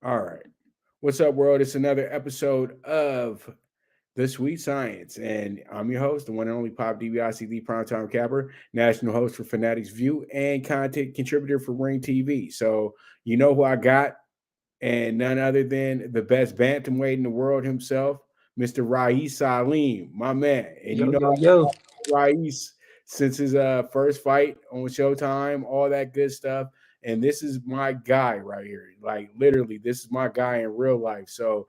All right. What's up, world? It's another episode of The Sweet Science. And I'm your host, the one and only Pop DBICD Primetime Capper, national host for Fanatics View and content contributor for Ring TV. So, you know who I got, and none other than the best bantamweight in the world himself, Mr. Raeese Aleem, my man. And you Yo, know, yo, yo. Ruiz since his first fight on Showtime, all that good stuff. And this is my guy right here. Like literally, this is my guy in real life. So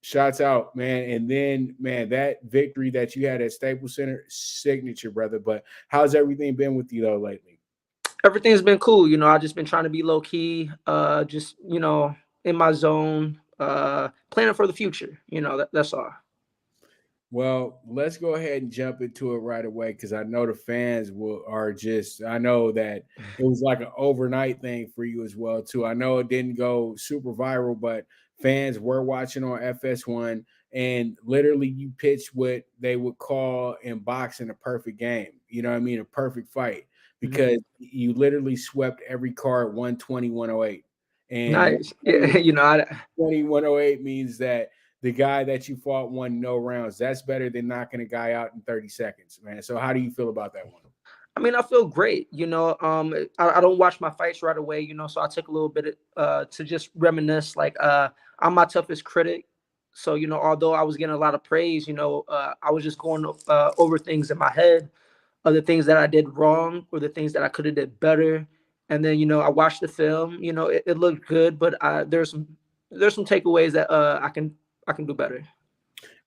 shots out, man. And then, man, that victory that you had at Staples Center, signature, brother. But how's everything been with you though lately? Everything's been cool. I just been trying to be low key, just, in my zone, planning for the future. That's all. Well, let's go ahead and jump into it right away because I know the fans I know that it was like an overnight thing for you as well too. I know it didn't go super viral, but fans were watching on FS1 and literally you pitched what they would call in boxing a perfect game. You know what I mean? A perfect fight because you literally swept every card 120, 108. And Nice. Yeah, 120, 108 means that the guy that you fought won no rounds. That's better than knocking a guy out in 30 seconds, man. So how do you feel about that one? I feel great. I don't watch my fights right away. So I took a little bit to just reminisce. Like, I'm my toughest critic. So although I was getting a lot of praise, I was just going over things in my head, other things that I did wrong or the things that I could have did better. And then I watched the film. It looked good, but there's some takeaways that I can do better.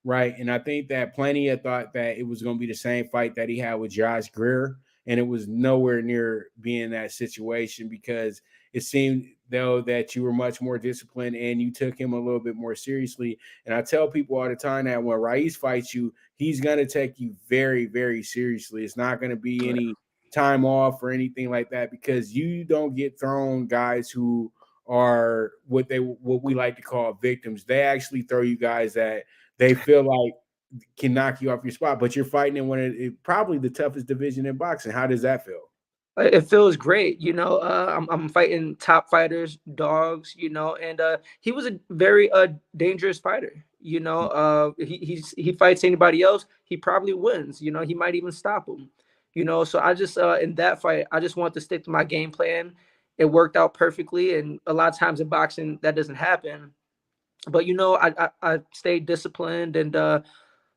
Right. And I think that Plania thought that it was going to be the same fight that he had with Josh Greer. And it was nowhere near being that situation because it seemed, though, that you were much more disciplined and you took him a little bit more seriously. And I tell people all the time that when Raeese fights you, he's going to take you very, very seriously. It's not going to be any time off or anything like that because you don't get thrown guys who are what we like to call victims. They actually throw you guys that they feel like can knock you off your spot, but you're fighting in one of probably the toughest division in boxing. How does that feel? It feels great. I'm fighting top fighters, dogs, and he was a very dangerous fighter. He fights anybody else, he probably wins. He might even stop him. So I just in that fight, I just want to stick to my game plan. It worked out perfectly, and a lot of times in boxing that doesn't happen. But I stayed disciplined and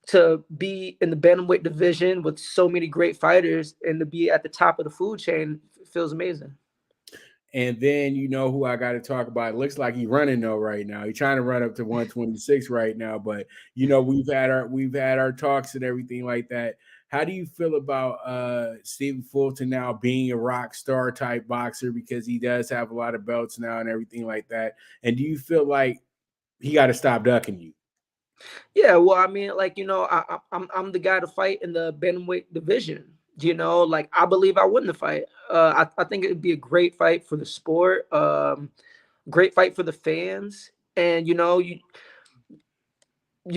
to be in the bantamweight division with so many great fighters and to be at the top of the food chain feels amazing. And then you know who I got to talk about. It looks like he's running though right now. He's trying to run up to 126 right now, but we've had our talks and everything like that. How do you feel about Stephen Fulton now being a rock star type boxer because he does have a lot of belts now and everything like that? And do you feel like he got to stop ducking you? Yeah, well, I'm the guy to fight in the bantamweight division. Like I believe I win the fight. I think it would be a great fight for the sport, great fight for the fans, and you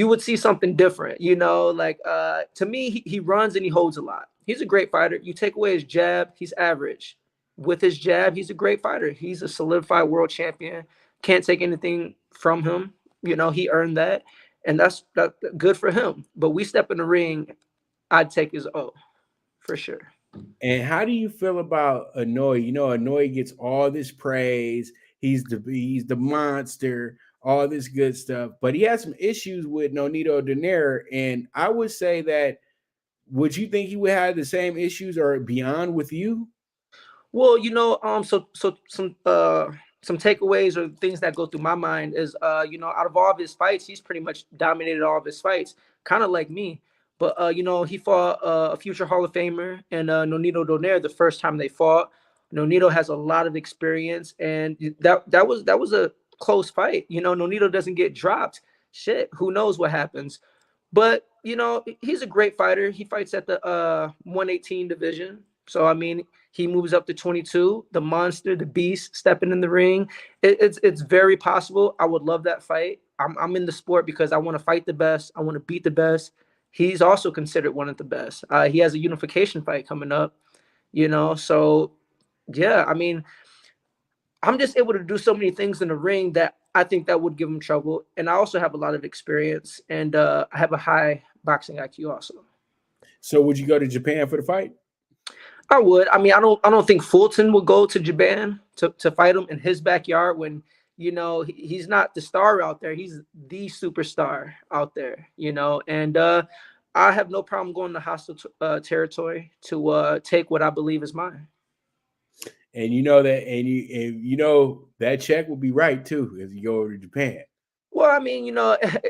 would see something different. Like to me, he runs and he holds a lot. He's a great fighter. You take away his jab, he's average. With his jab, he's a great fighter. He's a solidified world champion. Can't take anything from him. He earned that, and that's good for him. But we step in the ring, I'd take his O for sure. And how do you feel about Anoy? You know, Anoy gets all this praise. He's the monster, all this good stuff. But he has some issues with Nonito Donaire. And I would say that would you think he would have the same issues or beyond with you? Well, so some takeaways or things that go through my mind is out of all of his fights, he's pretty much dominated all of his fights, kind of like me. But he fought a future Hall of Famer and Nonito Donaire the first time they fought. Nonito has a lot of experience, and that was a close fight. Nonito doesn't get dropped. Shit, who knows what happens? But he's a great fighter. He fights at the 118 division. So I mean, he moves up to 22. The monster, the beast, stepping in the ring. It's very possible. I would love that fight. I'm in the sport because I want to fight the best. I want to beat the best. He's also considered one of the best. He has a unification fight coming up. So yeah, I mean, I'm just able to do so many things in the ring that I think that would give him trouble. And I also have a lot of experience, and I have a high boxing IQ also. So would you go to Japan for the fight? I would. I mean, I don't think Fulton would go to Japan to fight him in his backyard when, he's not the star out there. He's the superstar out there, and I have no problem going to hostile territory to take what I believe is mine. And you know that, and that check will be right too if you go over to Japan. Well, I mean,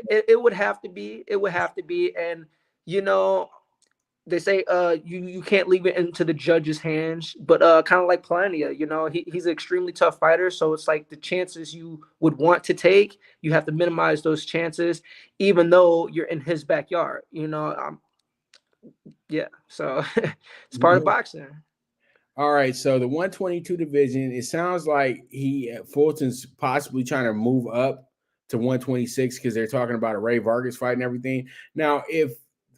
it would have to be. It would have to be, and you know, they say you can't leave it into the judge's hands, but kind of like Plania, he's an extremely tough fighter, so it's like the chances you would want to take, you have to minimize those chances, even though you're in his backyard. Yeah, so it's part of boxing. All right, so the 122 division, it sounds like Fulton's possibly trying to move up to 126 because they're talking about a Ray Vargas fight and everything. Now, if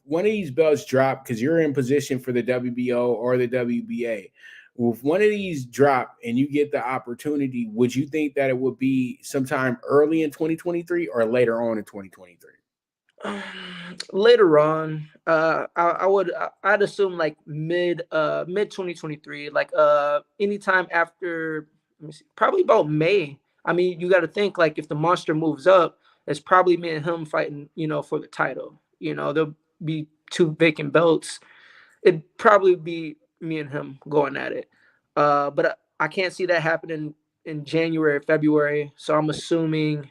one of these belts drop, because you're in position for the WBO or the WBA, if one of these drop and you get the opportunity, would you think that it would be sometime early in 2023 or later on in 2023? Later on, I'd assume like mid 2023, like anytime after, let me see, probably about May. I mean, you got to think like if the monster moves up, it's probably me and him fighting, for the title. There'll be two vacant belts. It'd probably be me and him going at it. But I can't see that happening in January, February. So I'm assuming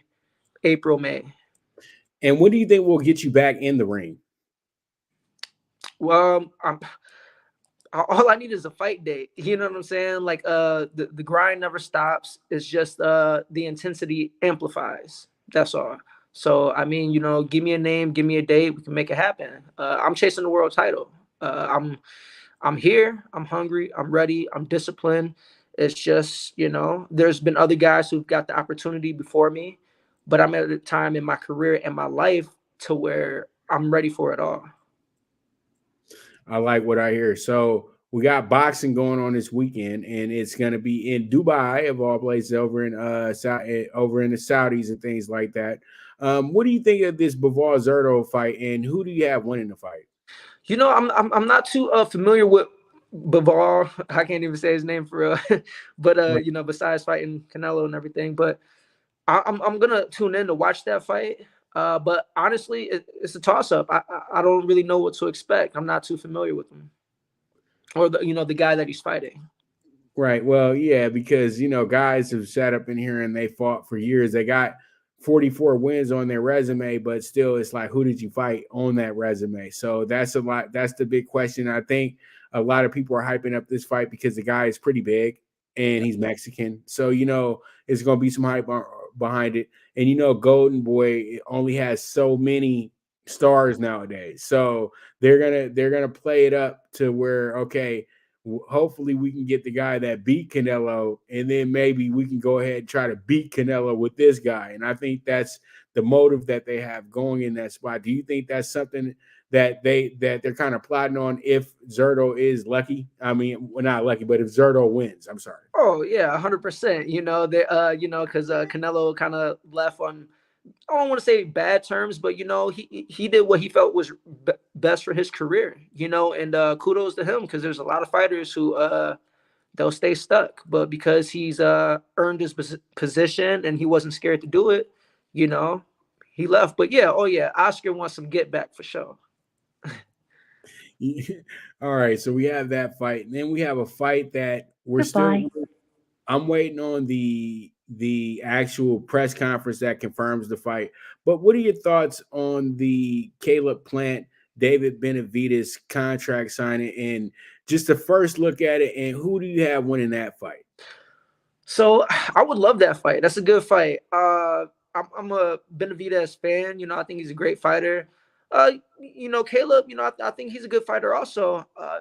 April, May. And what do you think will get you back in the ring? Well, all I need is a fight date. You know what I'm saying? Like the grind never stops. It's just the intensity amplifies. That's all. So I mean, give me a name, give me a date, we can make it happen. I'm chasing the world title. I'm here. I'm hungry. I'm ready. I'm disciplined. It's just, there's been other guys who've got the opportunity before me, but I'm at a time in my career and my life to where I'm ready for it all. I like what I hear. So we got boxing going on this weekend, and it's going to be in Dubai, of all places, over in the Saudis and things like that. What do you think of this Bivol Zurdo fight, and who do you have winning the fight? I'm not too familiar with Bivol. I can't even say his name for real. But right. Besides fighting Canelo and everything, but I'm gonna tune in to watch that fight. But honestly, it's a toss-up. I don't really know what to expect. I'm not too familiar with him, or the guy that he's fighting. Right. Well, yeah, because guys have sat up in here and they fought for years. They got 44 wins on their resume, but still, it's like, who did you fight on that resume? So that's a lot. That's the big question. I think a lot of people are hyping up this fight because the guy is pretty big and he's Mexican. So it's going to be some hype behind it. And Golden Boy only has so many stars nowadays, so they're gonna play it up to where, okay, hopefully we can get the guy that beat Canelo, and then maybe we can go ahead and try to beat Canelo with this guy. And I think that's the motive that they have going in that spot. Do you think that's something that they're kind of plotting on if Zurdo is lucky? I mean, well, not lucky, but if Zurdo wins, I'm sorry. Oh yeah, 100%. Because Canelo kind of left on, I don't want to say bad terms, but he did what he felt was best for his career. And kudos to him, because there's a lot of fighters who they'll stay stuck, but because he's earned his position and he wasn't scared to do it, he left. But yeah, Oscar wants some get back for sure. All right, so we have that fight, and then we have a fight that I'm waiting on the actual press conference that confirms the fight. But what are your thoughts on the Caleb Plant, David Benavidez contract signing, and just the first look at it, and who do you have winning that fight? So I would love that fight. That's a good fight. I'm a Benavidez fan. I think he's a great fighter. Caleb, I think he's a good fighter also. I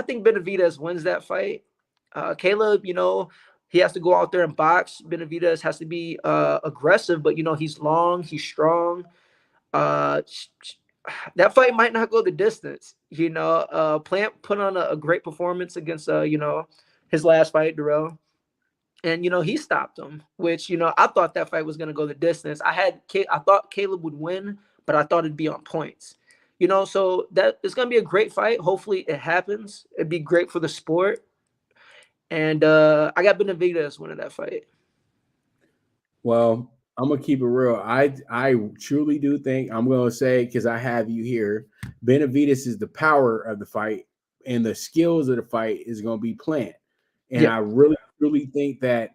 think Benavidez wins that fight. Caleb, he has to go out there and box. Benavidez has to be aggressive, but he's long, he's strong. That fight might not go the distance. Plant put on a great performance against his last fight, Durrell. And he stopped him, which I thought that fight was going to go the distance. I thought Caleb would win, but I thought it'd be on points. So that it's going to be a great fight. Hopefully it happens. It'd be great for the sport. And I got Benavidez winning that fight. Well, I'm gonna keep it real. I truly do think I'm gonna say, because I have you here, Benavidez is the power of the fight, and the skills of the fight is gonna be Plant. And Yeah. I really truly think that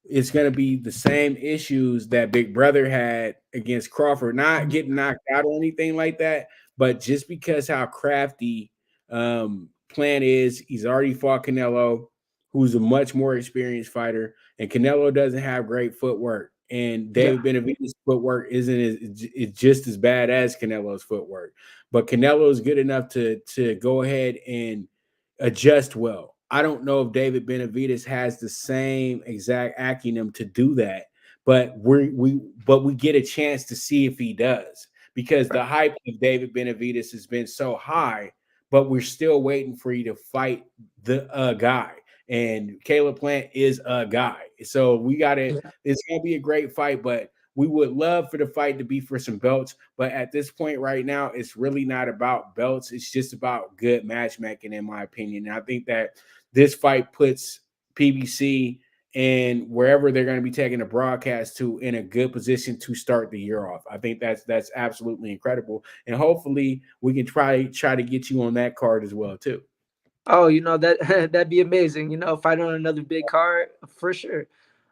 it's going to be the same issues that Big Brother had against Crawford, not getting knocked out or anything like that, but just because how crafty Plant is. He's already fought Canelo, who's a much more experienced fighter, and Canelo doesn't have great footwork. And David Benavidez's footwork it's just as bad as Canelo's footwork, but Canelo is good enough to go ahead and adjust well. I don't know if David Benavidez has the same exact acumen to do that, but we get a chance to see if he does, because the hype of David Benavidez has been so high, but we're still waiting for you to fight the guy. And Caleb Plant is a guy. So we got it. It's going to be a great fight, but we would love for the fight to be for some belts. But at this point right now, it's really not about belts. It's just about good matchmaking, in my opinion. And I think that this fight puts PBC and wherever they're going to be taking the broadcast to in a good position to start the year off. I think that's absolutely incredible. And hopefully we can try to get you on that card as well too. Oh, that'd be amazing. Fight on another big card for sure.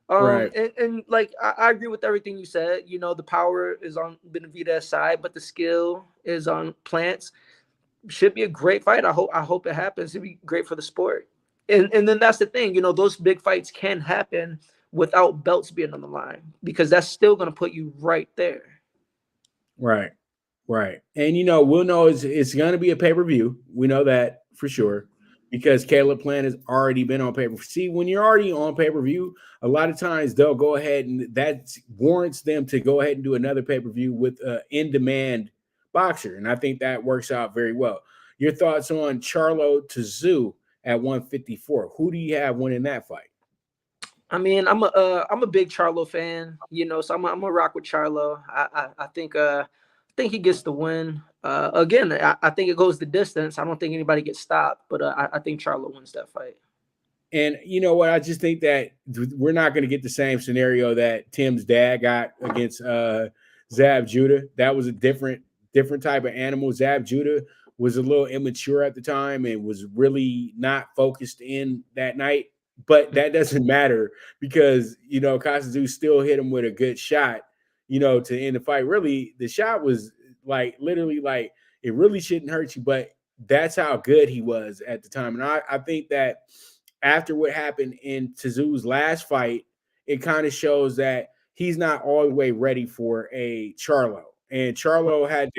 Right. And like I agree with everything you said. The power is on Benavidez's side, but the skill is on Plant's. Should be a great fight. I hope it happens. It'd be great for the sport. And then that's the thing. Those big fights can happen without belts being on the line, because that's still going to put you right there. Right. Right. And we'll know it's going to be a pay-per-view. We know that for sure, because Caleb Plant has already been on pay-per-view. See, when you're already on pay-per-view, a lot of times they'll go ahead and that warrants them to go ahead and do another pay-per-view with an in-demand boxer. And I think that works out very well. Your thoughts on Charlo Tszyu at 154? Who do you have winning that fight? I mean, I'm a big Charlo fan, so I'm gonna rock with Charlo. I think he gets the win. Again, I think it goes the distance. I don't think anybody gets stopped, but I think Charlo wins that fight. And you know what? I just think that we're not going to get the same scenario that Tim's dad got against Zab Judah. That was a different type of animal. Zab Judah was a little immature at the time and was really not focused in that night. But that doesn't matter, because Kostadzu still hit him with a good shot, to end the fight. Really, the shot was literally it really shouldn't hurt you, but that's how good he was at the time. And I think that after what happened in Tszyu's last fight, it kind of shows that he's not all the way ready for a Charlo. And Charlo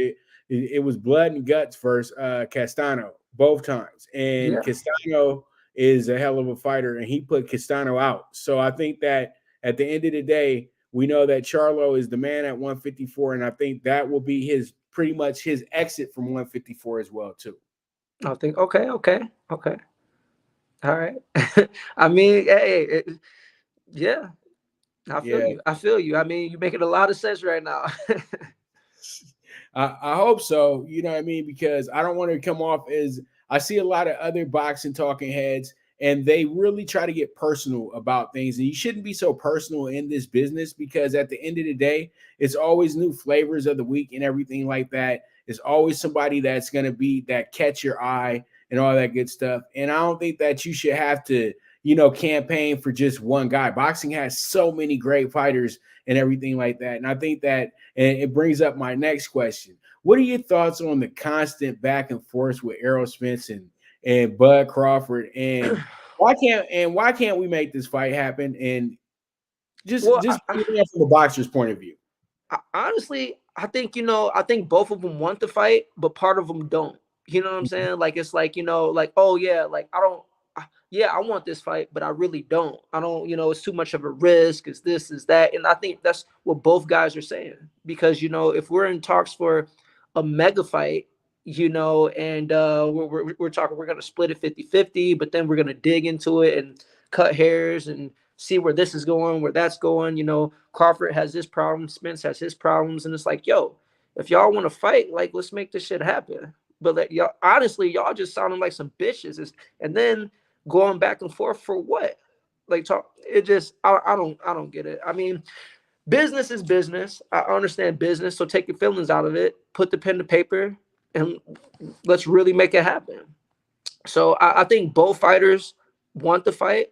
it was blood and guts versus Castano both times. And Castano is a hell of a fighter, and he put Castano out. So I think that at the end of the day, we know that Charlo is the man at 154, and I think that will be pretty much his exit from 154 as well too. I think okay. All right. I mean, hey, yeah. I feel you. I mean, you're making a lot of sense right now. I hope so. You know what I mean? Because I don't want to come off as I see a lot of other boxing talking heads, and they really try to get personal about things. And you shouldn't be so personal in this business, because at the end of the day, it's always new flavors of the week and everything like that. It's always somebody that's going to be that catch your eye and all that good stuff. And I don't think that you should have to, campaign for just one guy. Boxing has so many great fighters and everything like that. And I think that, and it brings up my next question. What are your thoughts on the constant back and forth with Errol Spence and Bud Crawford? And why can't we make this fight happen? And just from the boxer's point of view. Honestly, I think both of them want the fight, but part of them don't. You know what I'm saying? Like, it's like, oh yeah, like I want this fight, but I really don't. I don't, it's too much of a risk. It's this, is that. And I think that's what both guys are saying. Because, if we're in talks for a mega fight, and we're talking, we're going to split it 50-50, but then we're going to dig into it and cut hairs and see where this is going, where that's going. You know, Crawford has this problem, Spence has his problems, and it's like, yo, if y'all want to fight, like, let's make this shit happen. But like, y'all, honestly, y'all just sounding like some bitches, and then going back and forth for what? Like, talk. It just, I don't get it. I mean, business is business. I understand business, so take your feelings out of it. Put the pen to paper, and let's really make it happen. So I think both fighters want the fight,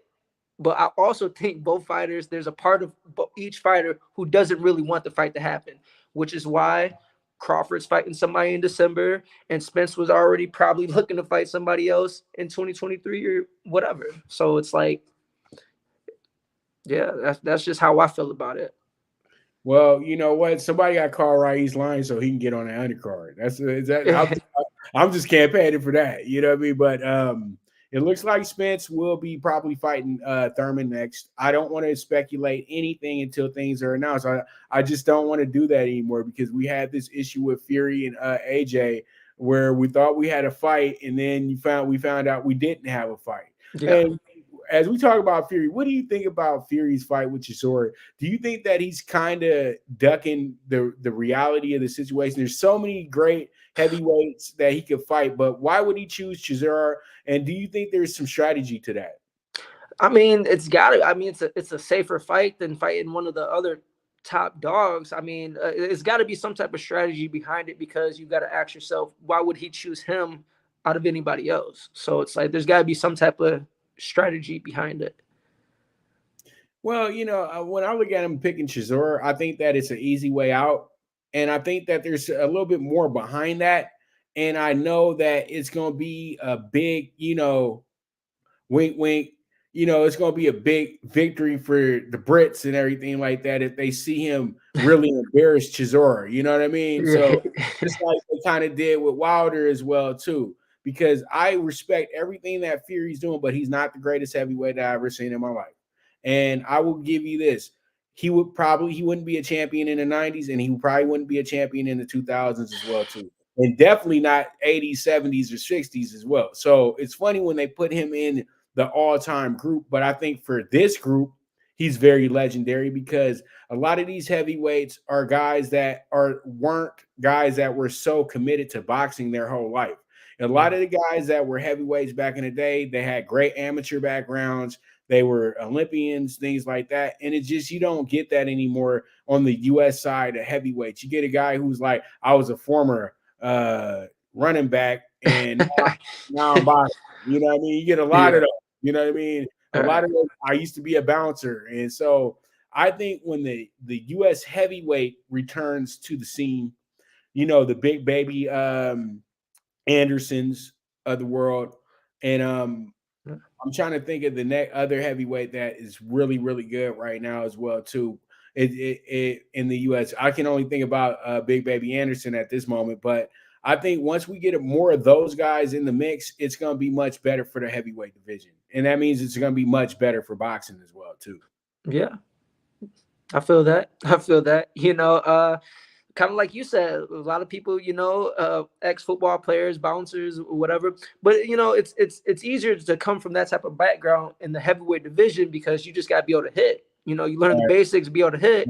but I also think both fighters, there's a part of each fighter who doesn't really want the fight to happen, which is why Crawford's fighting somebody in December, and Spence was already probably looking to fight somebody else in 2023 or whatever. So it's like, yeah, that's just how I feel about it. Well, you know what? Somebody got to call Raeese line so he can get on the undercard. I'm just campaigning for that. You know what I mean? But it looks like Spence will be probably fighting Thurman next. I don't want to speculate anything until things are announced. I just don't want to do that anymore because we had this issue with Fury and AJ where we thought we had a fight, and then we found out we didn't have a fight. Yeah. And as we talk about Fury, what do you think about Fury's fight with Chisora? Do you think that he's kind of ducking the reality of the situation? There's so many great heavyweights that he could fight, but why would he choose Chisora? And do you think there's some strategy to that? I mean, it's a safer fight than fighting one of the other top dogs. I mean, it's got to be some type of strategy behind it because you got to ask yourself, why would he choose him out of anybody else? So it's like there's got to be some type of strategy behind it. Well, you know, when I look at him picking Chisora, I think that it's an easy way out. And I think that there's a little bit more behind that. And I know that it's going to be a big, you know, wink, wink, you know, it's going to be a big victory for the Brits and everything like that if they see him really embarrass Chisora. You know what I mean? So it's like they kind of did with Wilder as well, too. Because I respect everything that Fury's doing, but he's not the greatest heavyweight that I've ever seen in my life. And I will give you this. He wouldn't be a champion in the 90s, and he probably wouldn't be a champion in the 2000s as well, too. And definitely not 80s, 70s, or 60s as well. So it's funny when they put him in the all-time group, but I think for this group, he's very legendary because a lot of these heavyweights are guys that weren't guys that were so committed to boxing their whole life. A lot of the guys that were heavyweights back in the day, they had great amateur backgrounds. They were Olympians, things like that. And it's just, you don't get that anymore on the U.S. side of heavyweights. You get a guy who's like, I was a former running back and now I'm boxing. You know what I mean? You get a lot of those. You know what I mean? A lot of those, I used to be a bouncer. And so I think when the U.S. heavyweight returns to the scene, you know, the big baby Andersons of the world. And I'm trying to think of the other heavyweight that is really, really good right now as well, too. It in the U.S. I can only think about Big Baby Anderson at this moment, but I think once we get more of those guys in the mix, it's going to be much better for the heavyweight division. And that means it's going to be much better for boxing as well, too. Yeah. I feel that. You know, kind of like you said, a lot of people, you know, ex-football players, bouncers, whatever. But, you know, it's easier to come from that type of background in the heavyweight division because you just got to be able to hit. You know, you learn the basics, be able to hit.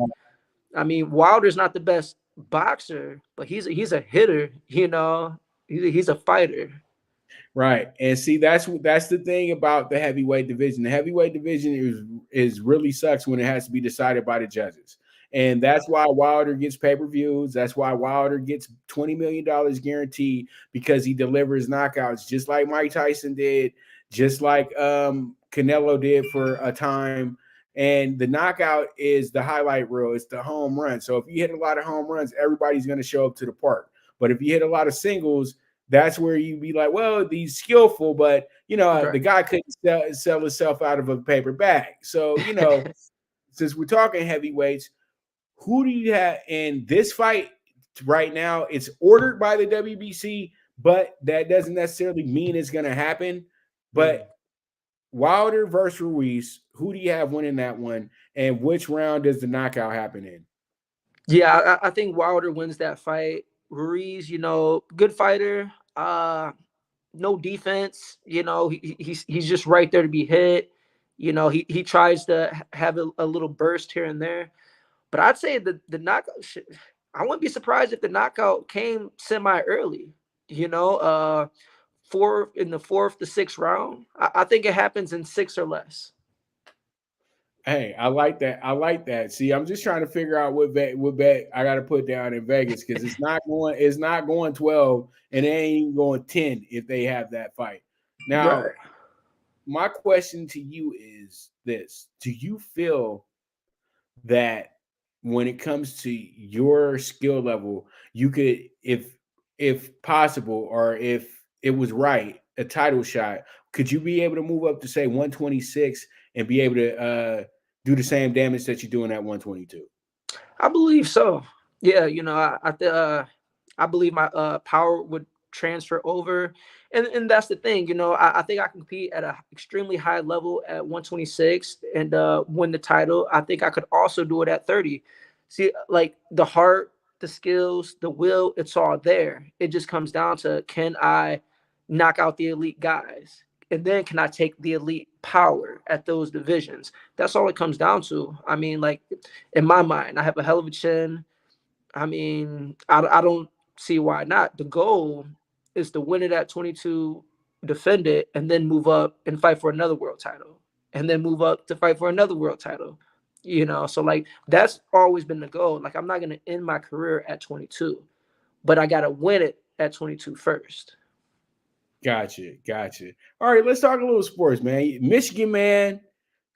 I mean, Wilder's not the best boxer, but he's a hitter, you know. He's a fighter. Right. And see, that's the thing about the heavyweight division. The heavyweight division is really sucks when it has to be decided by the judges. And that's why Wilder gets pay-per-views. That's why Wilder gets $20 million guaranteed because he delivers knockouts just like Mike Tyson did, just like Canelo did for a time. And the knockout is the highlight reel. It's the home run. So if you hit a lot of home runs, everybody's going to show up to the park. But if you hit a lot of singles, that's where you be like, well, he's skillful, but, you know, the guy couldn't sell himself out of a paper bag. So, you know, since we're talking heavyweights, who do you have in this fight right now? It's ordered by the WBC, but that doesn't necessarily mean it's going to happen. But Wilder versus Ruiz, who do you have winning that one? And which round does the knockout happen in? Yeah, I think Wilder wins that fight. Ruiz, you know, good fighter. No defense. You know, he's just right there to be hit. You know, he tries to have a little burst here and there, but I'd say the knockout. I wouldn't be surprised if the knockout came semi early. You know, fourth to sixth round. I think it happens in 6 or less. Hey, I like that. I like that. See, I'm just trying to figure out what bet I got to put down in Vegas because it's not going 12 and it ain't even going 10 if they have that fight. Now, Right. my question to you is this: do you feel that when it comes to your skill level, you could, if possible, or if it was right, a title shot, could you be able to move up to say 126 and be able to do the same damage that you're doing at 122? I believe so. Yeah, you know, I believe my power would transfer over, and that's the thing. You know, I think I can compete at an extremely high level at 126 and win the title. I think I could also do it at 30. See, like the heart, the skills, the will, it's all there. It just comes down to, can I knock out the elite guys? And then can I take the elite power at those divisions? That's all it comes down to. I mean, like, in my mind, I have a hell of a chin. I mean, I don't see why not. The goal is to win it at 22, defend it, and then move up and fight for another world title, and then move up to fight for another world title. You know, so like that's always been the goal. Like, I'm not gonna end my career at 22, but I gotta win it at 22 first. Gotcha. All right, let's talk a little sports, man. Michigan man,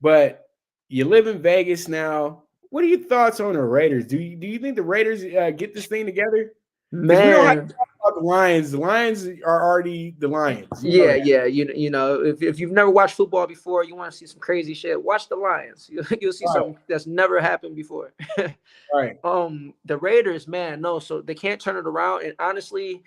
but you live in Vegas now. What are your thoughts on the Raiders? Do you think the Raiders get this thing together? Because we don't have to Man, talk about the Lions. The Lions are already the Lions. You know yeah, that. yeah. You know, if you've never watched football before, you want to see some crazy shit, watch the Lions. You'll see Right, something that's never happened before. right. The Raiders, man, no, so they can't turn it around. And honestly,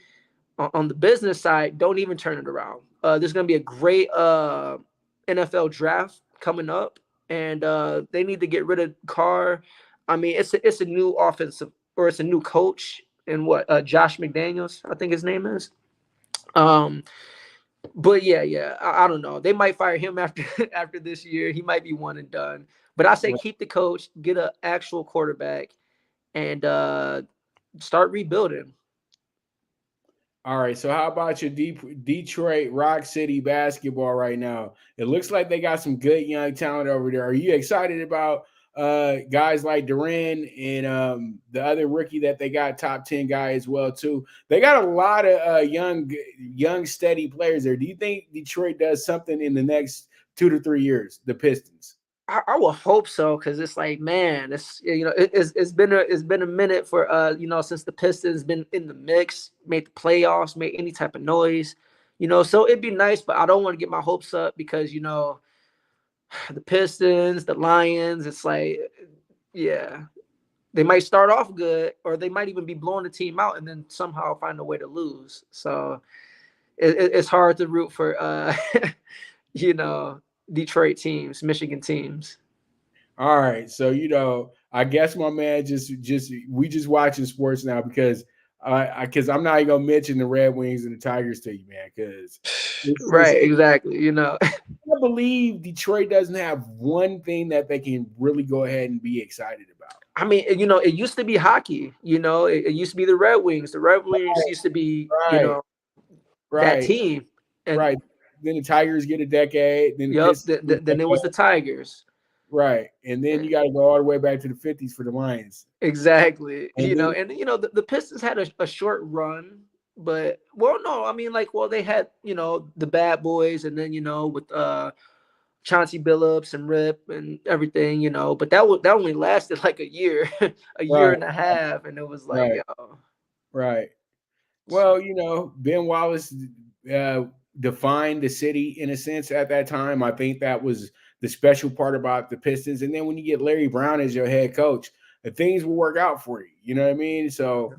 on the business side, don't even turn it around. There's gonna be a great NFL draft coming up, and they need to get rid of Carr. I mean, it's a new offensive, or it's a new coach, and what Josh McDaniels, I think his name is. Um, but yeah, I don't know. They might fire him after after this year. He might be one and done. But I say Right. keep the coach, get an actual quarterback, and start rebuilding. All right. So how about your Detroit Rock City basketball right now? It looks like they got some good young talent over there. Are you excited about guys like Duran and the other rookie that they got, top 10 guy as well too? They got a lot of young steady players there. Do you think Detroit does something in the next 2 to 3 years? The Pistons. I will hope so, because it's like, man, it's been a minute for since the Pistons been in the mix, made the playoffs, made any type of noise, so it'd be nice, but I don't want to get my hopes up because the Pistons, the Lions, it's like, yeah, they might start off good, or they might even be blowing the team out and then somehow find a way to lose. So it's hard to root for you know Detroit teams, Michigan teams. All right. So, I guess my man we just watching sports now because I'm not even gonna mention the Red Wings and the Tigers to you, man, because Right, exactly. I believe Detroit doesn't have one thing that they can really go ahead and be excited about. I mean, it used to be hockey. It used to be the Red Wings. The Red Wings used to be, Right, that right, team. And right. Then the Tigers get a decade. Then the yep, Pistons get a then it was the decade. Tigers. Right, and then you got to go all the way back to the '50s for the Lions. Exactly. And then The Pistons had a short run, but well, no, I mean, like, well, they had, the bad boys, and then, with Chauncey Billups and Rip and everything, but that only lasted like a year, a year right, and a half, and it was like, right, yo. right. Well, Ben Wallace uh, defined the city in a sense at that time. I think that was the special part about the Pistons. And then when you get Larry Brown as your head coach, things will work out for you. You know what I mean? So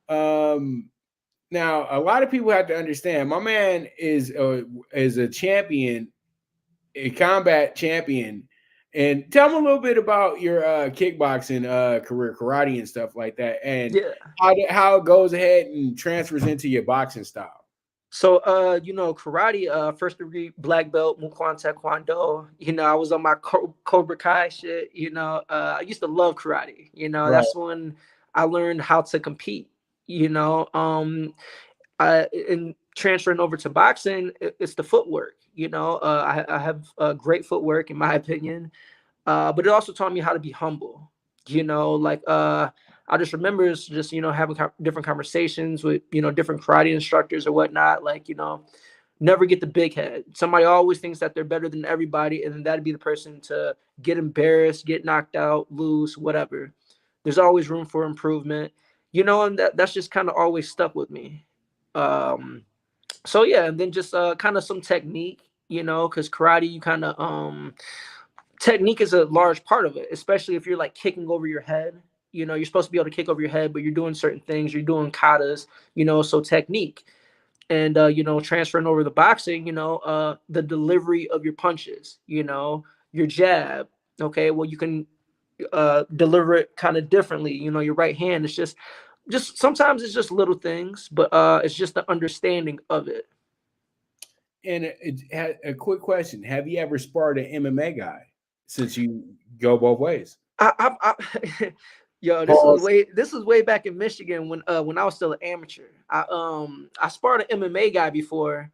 now a lot of people have to understand. My man is a champion, a combat champion. And tell me a little bit about your kickboxing career, karate and stuff like that, and Yeah. how it goes ahead and transfers into your boxing style. So, you know, karate, first degree black belt, Muay Taekwondo. You know, I was on my Cobra Kai shit. You know, I used to love karate. You know, Right. that's when I learned how to compete. You know, in transferring over to boxing, it's the footwork. You know, I have great footwork in my opinion, but it also taught me how to be humble. You know, like I just remember just having different conversations with different karate instructors or whatnot. Like never get the big head. Somebody always thinks that they're better than everybody, and then that'd be the person to get embarrassed, get knocked out, lose, whatever. There's always room for improvement. And that's just kind of always stuck with me. Um, so yeah, and then just kind of some technique, because karate, you kind of technique is a large part of it, especially if you're like kicking over your head. You're supposed to be able to kick over your head, but you're doing certain things. You're doing katas, so technique. And transferring over the boxing, the delivery of your punches, your jab. Okay, well, you can deliver it kind of differently. Your right hand is just sometimes it's just little things, but it's just the understanding of it. And it had a quick question: have you ever sparred an MMA guy? Since you go both ways. Yo, Pause. this was way back in Michigan when I was still an amateur. I sparred an MMA guy before,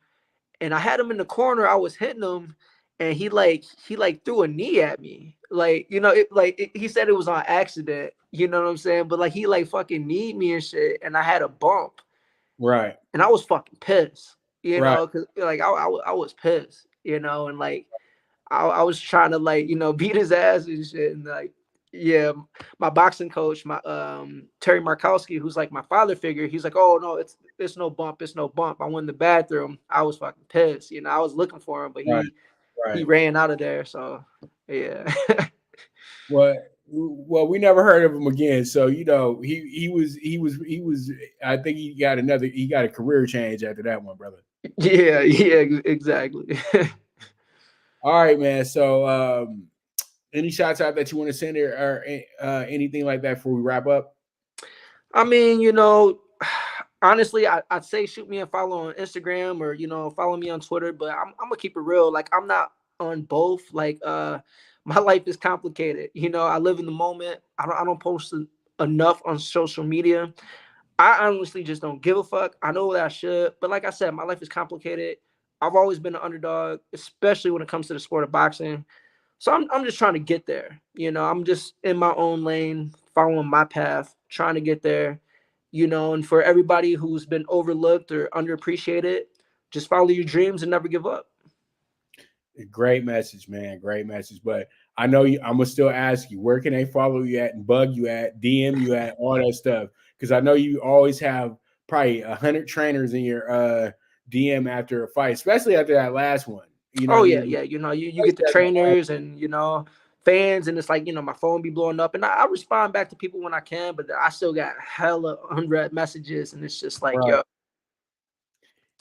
and I had him in the corner. I was hitting him, and he threw a knee at me. He said it was on accident. You know what I'm saying? But like he like fucking kneed me and shit, and I had a bump, Right. and I was fucking pissed. Right. Because like I was pissed. And like I was trying to like beat his ass and shit, and like yeah, my boxing coach, my Terry Markowski, who's like my father figure, he's like, oh no, it's no bump, it's no bump. I went in the bathroom, I was fucking pissed. I was looking for him, but Right. he Right. ran out of there. So yeah. Well, we never heard of him again. So he was. I think he got a career change after that one, brother. Yeah, exactly. All right, man. So any shots out that you want to send or anything like that before we wrap up? I mean, honestly, I'd say shoot me and follow on Instagram or follow me on Twitter, but I'm gonna keep it real. Like I'm not on both. Like my life is complicated. I live in the moment. I don't post enough on social media. I honestly just don't give a fuck. I know that I should, but like I said, my life is complicated. I've always been an underdog, especially when it comes to the sport of boxing. So I'm just trying to get there. I'm just in my own lane, following my path, trying to get there. And for everybody who's been overlooked or underappreciated, just follow your dreams and never give up. Great message, man. Great message. But I know I'm gonna still ask you, where can they follow you at and bug you at, DM you at, all that stuff? Because I know you always have probably 100 trainers in your DM after a fight, especially after that last one. Oh yeah. You get the trainers and fans, and it's like my phone be blowing up, and I respond back to people when I can, but I still got hella unread messages, and it's just like right.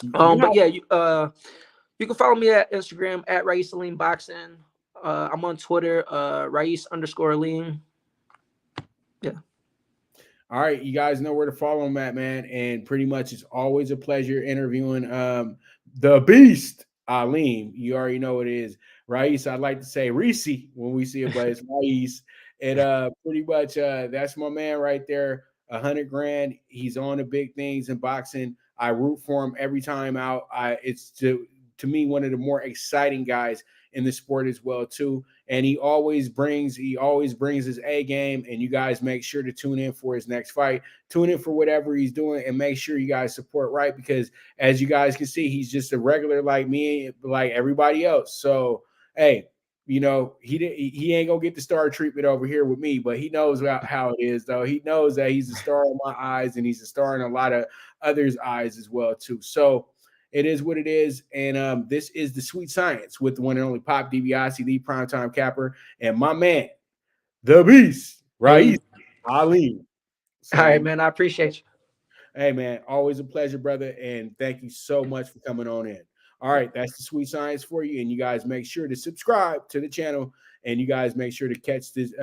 But yeah, you can follow me at Instagram at Raeese Aleem Boxing. I'm on Twitter, Raeese_Aleem. Yeah. All right, you guys know where to follow him at, man. And pretty much it's always a pleasure interviewing the beast, Aleem. You already know what it is. Raeese, I'd like to say Reese when we see it, but it's Raeese. And pretty much that's my man right there. 100 grand. He's on the big things in boxing. I root for him every time out. It's to me one of the more exciting guys in the sport as well too. And he always brings his A game. And you guys make sure to tune in for his next fight. Tune in for whatever he's doing, and make sure you guys support right, because as you guys can see, he's just a regular like me, like everybody else. So hey, he ain't gonna get the star treatment over here with me, but he knows how it is, though. He knows that he's a star in my eyes, and he's a star in a lot of others' eyes as well too. So it is what it is. And this is the Sweet Science with the one and only Pop DiBiase, the primetime capper, and my man, the beast, Raeese Aleem. So, all right, man. I appreciate you. Hey, man, always a pleasure, brother. And thank you so much for coming on in. All right, that's the Sweet Science for you. And you guys make sure to subscribe to the channel. And you guys make sure to catch this,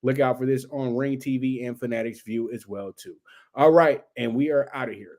look out for this on Ring TV and Fanatics View as well, too. All right, and we are out of here.